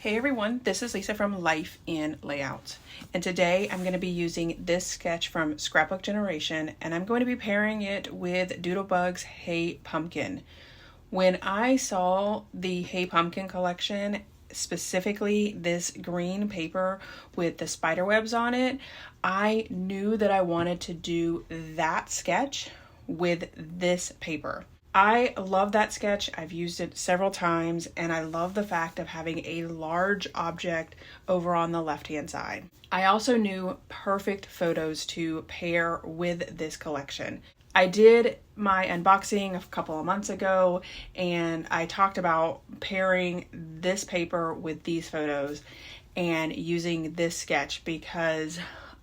Hey everyone, this is Lisa from Life in Layout, and today I'm going to be using this sketch from Scrapbook Generation, and I'm going to be pairing it with Doodlebug's Hey Pumpkin. When I saw the Hey Pumpkin collection, specifically this green paper with the spider webs on it, I knew that I wanted to do that sketch with this paper. I love that sketch. I've used it several times, and I love the fact of having a large object over on the left-hand side. I also knew perfect photos to pair with this collection. I did my unboxing a couple of months ago, and I talked about pairing this paper with these photos and using this sketch because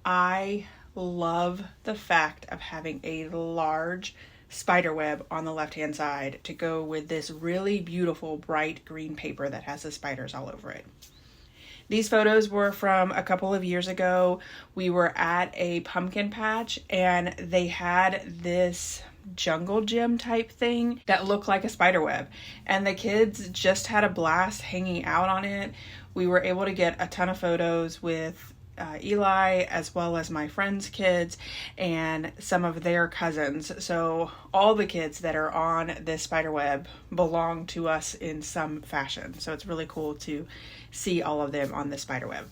I love the fact of having a large spider web on the left hand side to go with this really beautiful bright green paper that has the spiders all over it. These photos were from a couple of years ago. We were at a pumpkin patch and they had this jungle gym type thing that looked like a spider web, and the kids just had a blast hanging out on it. We were able to get a ton of photos with Eli, as well as my friends' kids and some of their cousins. So all the kids that are on this spider web belong to us in some fashion. So it's really cool to see all of them on the spider web.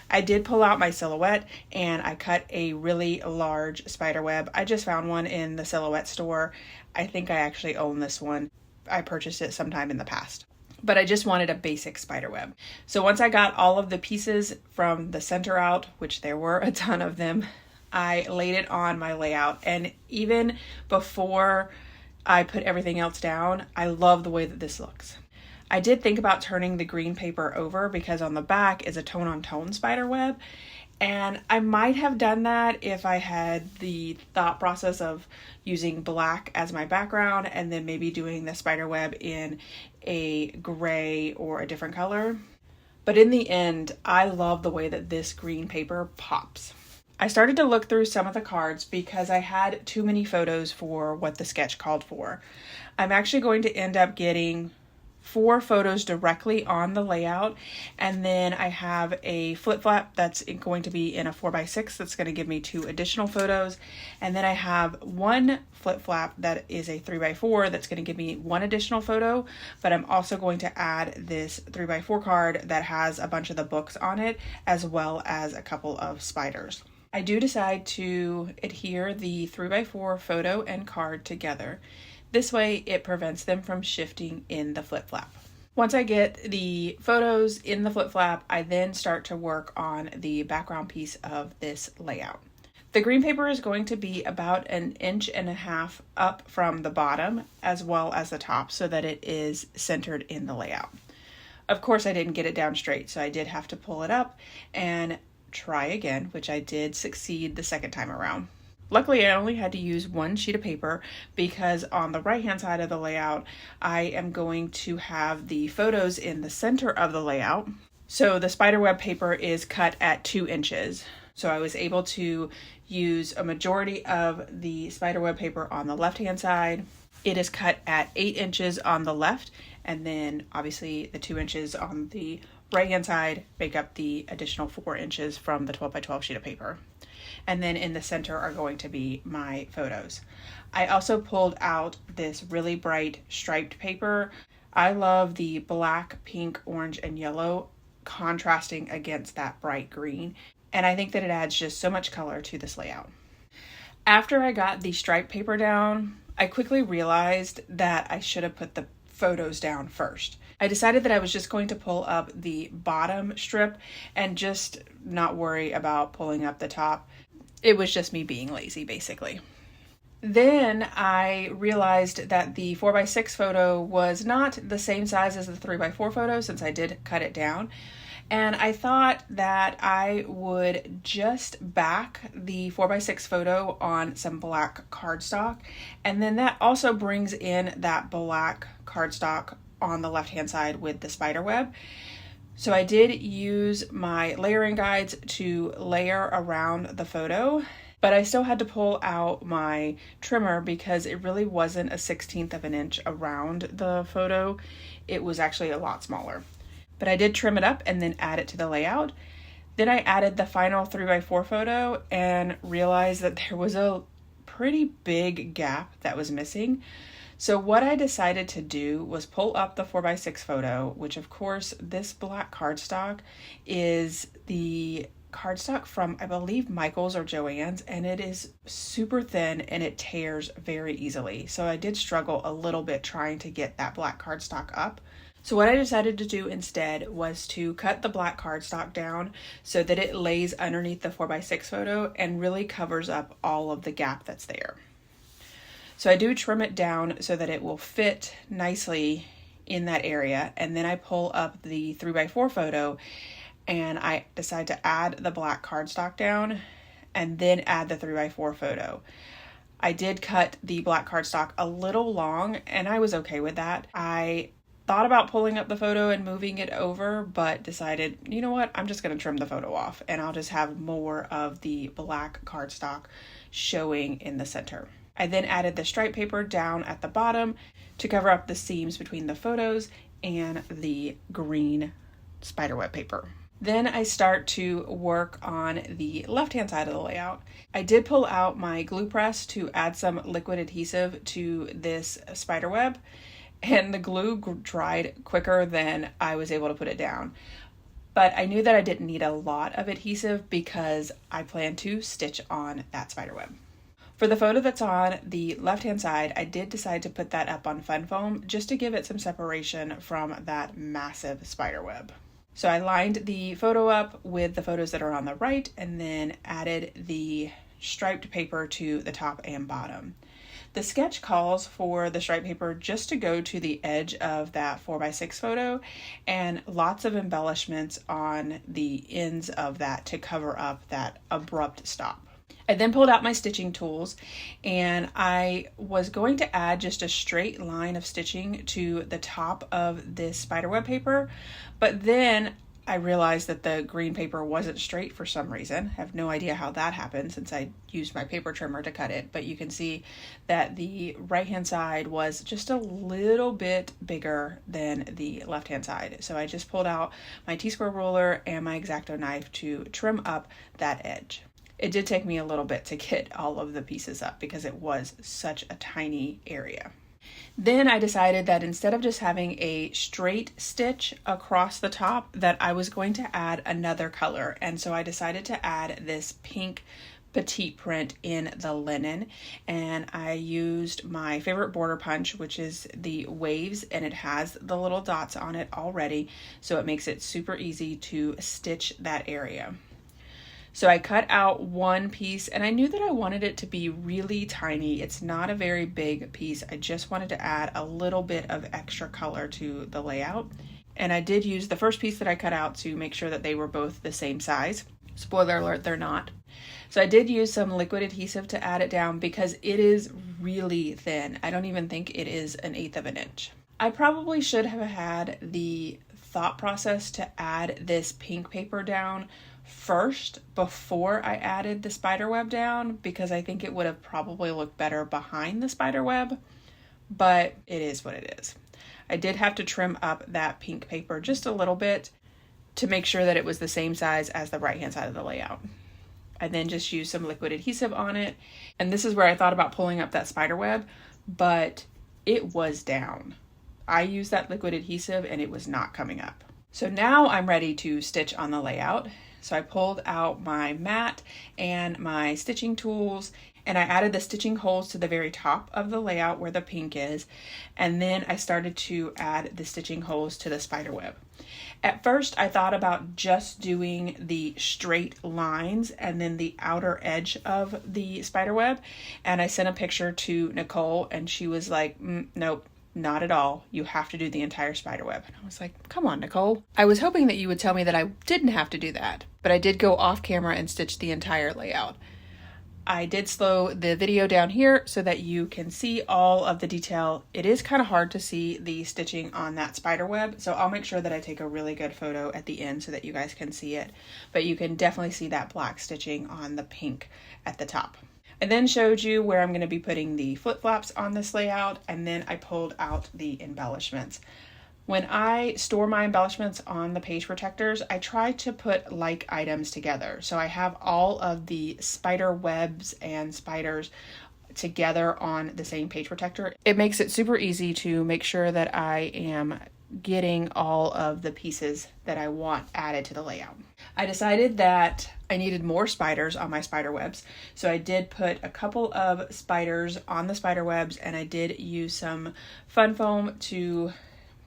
I did pull out my silhouette and I cut a really large spider web. I just found one in the Silhouette store. I think I actually own this one. I purchased it sometime in the past. But I just wanted a basic spider web. So once I got all of the pieces from the center out, which there were a ton of them, I laid it on my layout. And even before I put everything else down, I love the way that this looks. I did think about turning the green paper over because on the back is a tone-on-tone spider web. And I might have done that if I had the thought process of using black as my background and then maybe doing the spider web in a gray or a different color. But in the end, I love the way that this green paper pops. I started to look through some of the cards because I had too many photos for what the sketch called for. I'm actually going to end up getting 4 photos directly on the layout, and then I have a flip flap that's going to be in a 4x6 that's going to give me 2 additional photos, and then I have one flip flap that is a 3x4 that's going to give me 1 additional photo, but I'm also going to add this 3x4 card that has a bunch of the books on it as well as a couple of spiders. I do decide to adhere the 3x4 photo and card together. This way it prevents them from shifting in the flip flap. Once I get the photos in the flip flap, I then start to work on the background piece of this layout. The green paper is going to be about 1.5 inches up from the bottom as well as the top so that it is centered in the layout. Of course, I didn't get it down straight, so I did have to pull it up and try again, which I did succeed the second time around. Luckily, I only had to use 1 sheet of paper because on the right-hand side of the layout, I am going to have the photos in the center of the layout. So the spiderweb paper is cut at 2 inches. So I was able to use a majority of the spiderweb paper on the left-hand side. It is cut at 8 inches on the left, and then obviously the 2 inches on the right-hand side make up the additional 4 inches from the 12x12 sheet of paper. And then in the center are going to be my photos. I also pulled out this really bright striped paper. I love the black, pink, orange, and yellow contrasting against that bright green. And I think that it adds just so much color to this layout. After I got the striped paper down, I quickly realized that I should have put the photos down first. I decided that I was just going to pull up the bottom strip and just not worry about pulling up the top. It was just me being lazy, basically. Then I realized that the 4x6 photo was not the same size as the 3x4 photo since I did cut it down. And I thought that I would just back the 4x6 photo on some black cardstock. And then that also brings in that black cardstock on the left-hand side with the spider web. So I did use my layering guides to layer around the photo, but I still had to pull out my trimmer because it really wasn't a 1/16 of an inch around the photo. It was actually a lot smaller. but I did trim it up and then add it to the layout. Then I added the final 3x4 photo and realized that there was a pretty big gap that was missing. So what I decided to do was pull up the 4x6 photo, which of course this black cardstock is the cardstock from, I believe, Michael's or Joann's, and it is super thin and it tears very easily. So I did struggle a little bit trying to get that black cardstock up. So what I decided to do instead was to cut the black cardstock down so that it lays underneath the 4x6 photo and really covers up all of the gap that's there. So I do trim it down so that it will fit nicely in that area, and then I pull up the 3x4 photo and I decide to add the black cardstock down and then add the 3x4 photo. I did cut the black cardstock a little long and I was okay with that. I thought about pulling up the photo and moving it over, but decided, you know what, I'm just going to trim the photo off and I'll just have more of the black cardstock showing in the center. I then added the stripe paper down at the bottom to cover up the seams between the photos and the green spiderweb paper. Then I start to work on the left-hand side of the layout. I did pull out my glue press to add some liquid adhesive to this spiderweb, and the glue dried quicker than I was able to put it down. But I knew that I didn't need a lot of adhesive because I plan to stitch on that spiderweb. For the photo that's on the left-hand side, I did decide to put that up on fun foam just to give it some separation from that massive spiderweb. So I lined the photo up with the photos that are on the right and then added the striped paper to the top and bottom. The sketch calls for the stripe paper just to go to the edge of that 4x6 photo and lots of embellishments on the ends of that to cover up that abrupt stop. I then pulled out my stitching tools and I was going to add just a straight line of stitching to the top of this spiderweb paper, but then I realized that the green paper wasn't straight for some reason. I have no idea how that happened since I used my paper trimmer to cut it, but you can see that the right-hand side was just a little bit bigger than the left-hand side. So I just pulled out my T-square ruler and my X-Acto knife to trim up that edge. It did take me a little bit to get all of the pieces up because it was such a tiny area. Then I decided that instead of just having a straight stitch across the top, that I was going to add another color. And so I decided to add this pink petite print in the linen, and I used my favorite border punch, which is the waves, and it has the little dots on it already, so it makes it super easy to stitch that area. So I cut out one piece and I knew that I wanted it to be really tiny. It's not a very big piece. I just wanted to add a little bit of extra color to the layout. And I did use the first piece that I cut out to make sure that they were both the same size. Spoiler alert, they're not. So I did use some liquid adhesive to add it down because it is really thin. I don't even think it is 1/8 of an inch. I probably should have had the thought process to add this pink paper down first before I added the spider web down, because I think it would have probably looked better behind the spider web, but it is what it is. I did have to trim up that pink paper just a little bit to make sure that it was the same size as the right hand side of the layout. I then just used some liquid adhesive on it, and this is where I thought about pulling up that spider web, but it was down. I used that liquid adhesive and it was not coming up. So now I'm ready to stitch on the layout. So I pulled out my mat and my stitching tools, and I added the stitching holes to the very top of the layout where the pink is, and then I started to add the stitching holes to the spider web. At first I thought about just doing the straight lines and then the outer edge of the spider web, and I sent a picture to Nicole and she was like, nope, not at all. You have to do the entire spider web. And I was like, come on, Nicole. I was hoping that you would tell me that I didn't have to do that, but I did go off camera and stitch the entire layout. I did slow the video down here so that you can see all of the detail. It is kind of hard to see the stitching on that spider web, so I'll make sure that I take a really good photo at the end so that you guys can see it, but you can definitely see that black stitching on the pink at the top. I then showed you where I'm going to be putting the flip-flops on this layout, and then I pulled out the embellishments. When I store my embellishments on the page protectors, I try to put like items together. So I have all of the spider webs and spiders together on the same page protector. It makes it super easy to make sure that I am getting all of the pieces that I want added to the layout. I decided that I needed more spiders on my spider webs, so I did put a couple of spiders on the spider webs, and I did use some fun foam to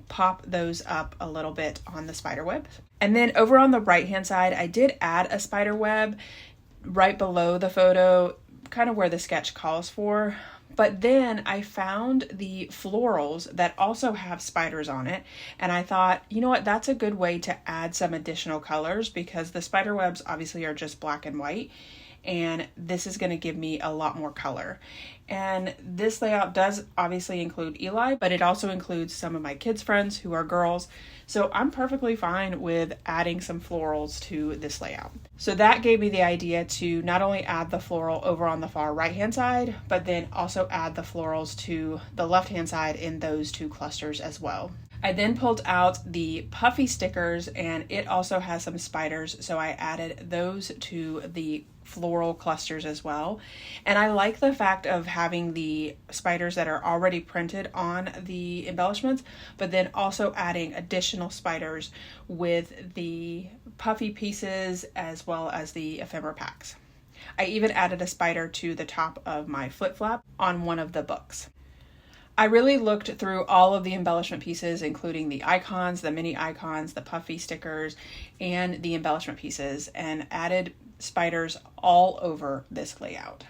pop those up a little bit on the spider web. And then over on the right hand side, I did add a spider web right below the photo, kind of where the sketch calls for. But then I found the florals that also have spiders on it, and I thought, you know what, that's a good way to add some additional colors, because the spider webs obviously are just black and white, and this is going to give me a lot more color. And this layout does obviously include Eli, but it also includes some of my kids' friends who are girls, so I'm perfectly fine with adding some florals to this layout. So that gave me the idea to not only add the floral over on the far right hand side, but then also add the florals to the left hand side in those two clusters as well. I then pulled out the puffy stickers, and it also has some spiders, so I added those to the floral clusters as well. And I like the fact of having the spiders that are already printed on the embellishments, but then also adding additional spiders with the puffy pieces as well as the ephemera packs. I even added a spider to the top of my flip flap on one of the books. I really looked through all of the embellishment pieces, including the icons, the mini icons, the puffy stickers, and the embellishment pieces, and added spiders all over this layout.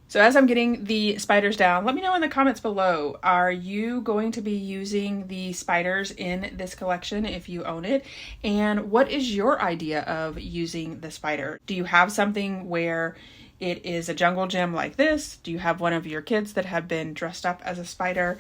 So as I'm getting the spiders down, let me know in the comments below, are you going to be using the spiders in this collection if you own it? And what is your idea of using the spider? Do you have something where it is a jungle gym like this? Do you have one of your kids that have been dressed up as a spider?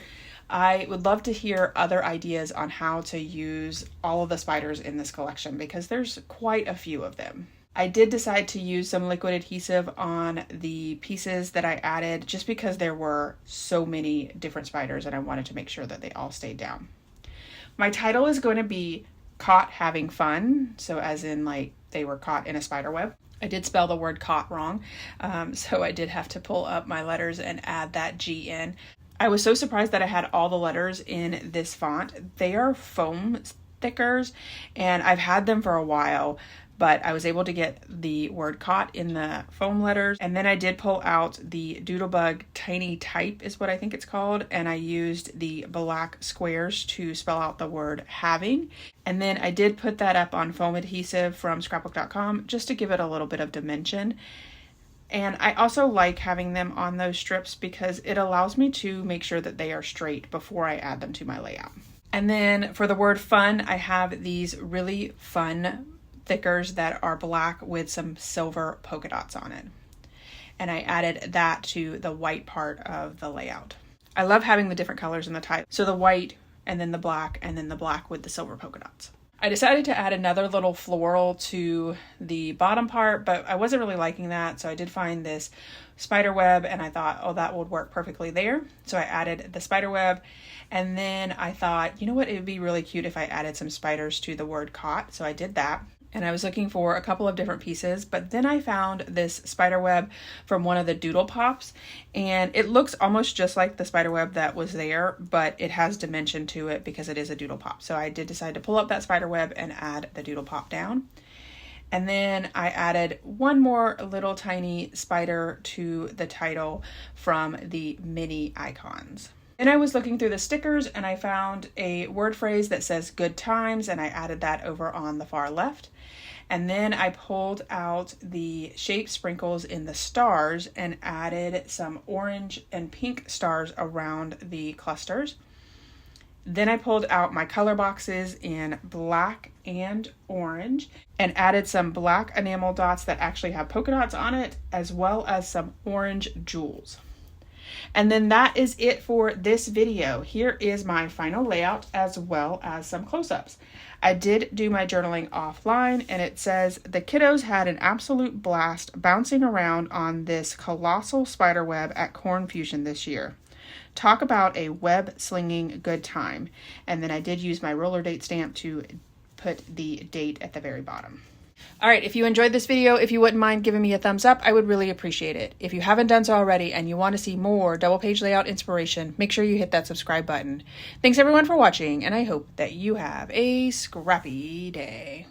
I would love to hear other ideas on how to use all of the spiders in this collection, because there's quite a few of them. I did decide to use some liquid adhesive on the pieces that I added, just because there were so many different spiders and I wanted to make sure that they all stayed down. My title is going to be Caught Having Fun, so as in like they were caught in a spider web. I did spell the word caught wrong, so I did have to pull up my letters and add that G in. I was so surprised that I had all the letters in this font. They are foam stickers, and I've had them for a while, but I was able to get the word caught in the foam letters. And then I did pull out the Doodlebug Tiny Type is what I think it's called, and I used the black squares to spell out the word having. And then I did put that up on foam adhesive from scrapbook.com just to give it a little bit of dimension. And I also like having them on those strips because it allows me to make sure that they are straight before I add them to my layout. And then for the word fun, I have these really fun thickers that are black with some silver polka dots on it. And I added that to the white part of the layout. I love having the different colors in the type. So the white, and then the black, and then the black with the silver polka dots. I decided to add another little floral to the bottom part, but I wasn't really liking that, so I did find this spider web, and I thought, oh, that would work perfectly there. So I added the spider web, and then I thought, you know what, it would be really cute if I added some spiders to the word caught, so I did that. And I was looking for a couple of different pieces, but then I found this spider web from one of the Doodle Pops, and it looks almost just like the spider web that was there, but it has dimension to it because it is a Doodle Pop. So I did decide to pull up that spider web and add the Doodle Pop down. And then I added one more little tiny spider to the title from the mini icons. Then I was looking through the stickers and I found a word phrase that says good times, and I added that over on the far left. And then I pulled out the shape sprinkles in the stars and added some orange and pink stars around the clusters. Then I pulled out my color boxes in black and orange and added some black enamel dots that actually have polka dots on it, as well as some orange jewels. And then that is it for this video. Here is my final layout as well as some close-ups. I did do my journaling offline, and it says the kiddos had an absolute blast bouncing around on this colossal spider web at Corn Fusion this year. Talk about a web slinging good time. And then I did use my roller date stamp to put the date at the very bottom. All right, if you enjoyed this video, if you wouldn't mind giving me a thumbs up, I would really appreciate it. If you haven't done so already and you want to see more double page layout inspiration, make sure you hit that subscribe button. Thanks everyone for watching, and I hope that you have a scrappy day.